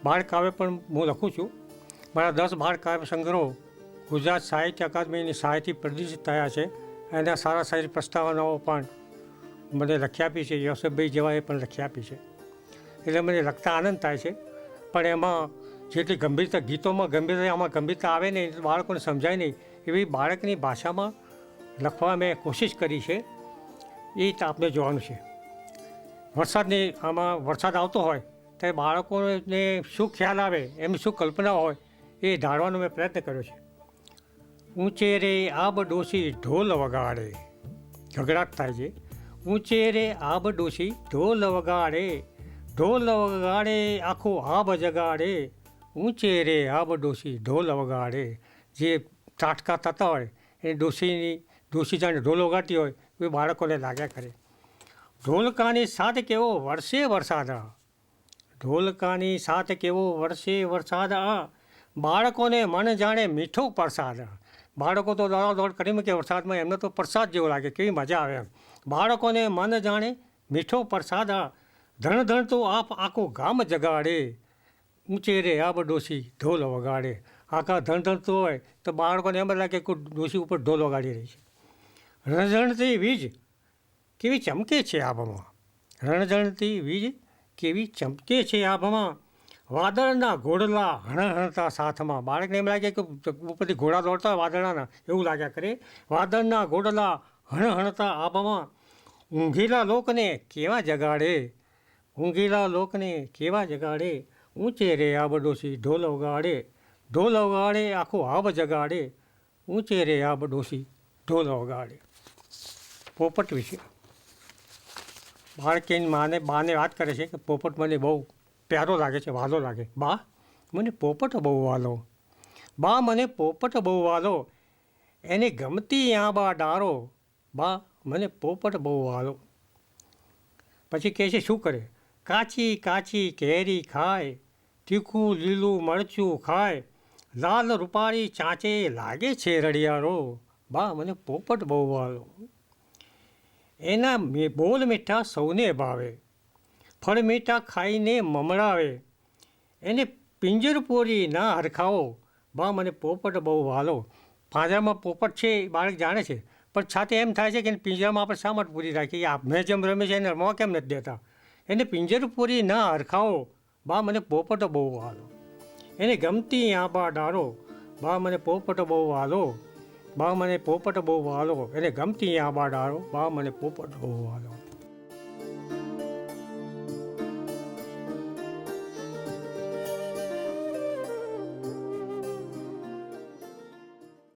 બાળકાવ્ય પણ હું લખું છું. મારા 10 બાળકાવ્ય સંગ્રહો ગુજરાત સાહિત્ય અકાદમીની સહાયથી પ્રદર્શિત થયા છે. એના સારા સારી પ્રસ્તાવનાઓ પણ મને લખી આપી છે. યશોભાઈ જેવાએ પણ લખી આપી છે. એટલે મને લખતા આનંદ થાય છે. પણ એમાં જેટલી ગંભીરતા ગીતોમાં ગંભીરતા આમાં ગંભીરતા આવે નહીં, બાળકોને સમજાય નહીં, એવી બાળકની ભાષામાં લખવા મેં કોશિશ કરી છે. એ જ આપને જોવાનું છે. વરસાદ આવતો હોય ત્યારે બાળકોને શું ખ્યાલ આવે, એમની શું કલ્પના હોય, એ ઢાળવાનો મેં પ્રયત્ન કર્યો છે. ઊંચે રે આબ ડોસી ઢોલ વગાડે, ગગડાટ થાય છે. ઊંચે રે આબ ડોસી ઢોલ વગાડે, ઢોલ વગાડે આખો આબ જગાડે. ઊંચે રે આબ ડોસી ઢોલ વગાડે. જે ટાટકા થતા હોય એ ડોસી જાણે ઢોલ વગાડતી હોય એ બાળકોને લાગ્યા કરે. ઢોલકાની સાથ કેવો વરસે વરસાદ, ઢોલકાની સાથ કેવો વરસે વરસાદ. બાળકોને મન જાણે મીઠો પ્રસાદ. બાળકો તો દોડ કરી મૂકે વરસાદમાં, એમને તો પ્રસાદ જેવો લાગે, કેવી મજા આવે એમ. બાળકોને મન જાણે મીઠો પ્રસાદ. ધણ ધણ તો આખું ગામ જગાડે. ઊંચે રે આબ ડોસી ઢોલ વગાડે. આખા ધણધણતું હોય તો બાળકોને એમ જ લાગે કે ડોસી ઉપર ઢોલ વગાડી રહી છે. રણઝણતી વીજ કેવી ચમકે છે આભમાં, રણઝણતી વીજ કેવી ચમકે છે આભમાં. વાદળના ઘોડલા હણહણતા સાથમાં. બાળકને એમ લાગે કે ઉપરથી ઘોડા દોડતા હોય વાદળાના, એવું લાગ્યા કરે. વાદળના ઘોડલા હણહણતા આભમાં. ઊંઘેલા લોકને કેવા જગાડે, ઊંઘેલા લોકને કેવા જગાડે. ઊંચે રે આબ ડોસી ઢોલ વગાડે, ઢોલ વગાડે આખો આબ જગાડે. ઊંચે રે આબ ડોસી ઢોલ વગાડે. પોપટ વિશે બાળકીની બાને વાત કરે છે કે પોપટ મને બહુ પ્યારો લાગે છે, વાલો લાગે. બા મને પોપટ બહુ વાલો, બા મને પોપટ બહુ વાલો. એને ગમતી આંબા ડારો, બા મને પોપટ બહુ વાલો. પછી કહે છે શું કરે? કાચી કાચી કેરી ખાય, તીખું લીલું મરચું ખાય. લાલ રૂપાળી ચાંચે લાગે છે રડિયારો, બા મને પોપટ બહુ વાલો. એના બોલ મીઠા સૌને ભાવે, ફળ મીઠા ખાઈને મમડાવે. એને પિંજરપોરી ના હરખાવો, બા મને પોપટ બહુ વાલો. પાંજરામાં પોપટ છે એ બાળક જાણે છે, પણ છાતે એમ થાય છે કે પિંજરામાં આપણે શા માટે પૂરી રાખીએ? મેં જેમ રમે છે એને રમવા કેમ નથી દેતા? એને પિંજરપોરી ના હરખાવો, બા મને પોપટ બહુ વાલો. એને ગમતી આંબા ડારો, બા મને પોપટ બહુ વાલો. બા મને પોપટ બહુ વાલો. એને ગમતી આંબા ડારો, બા મને પોપટ બહુ વાલો.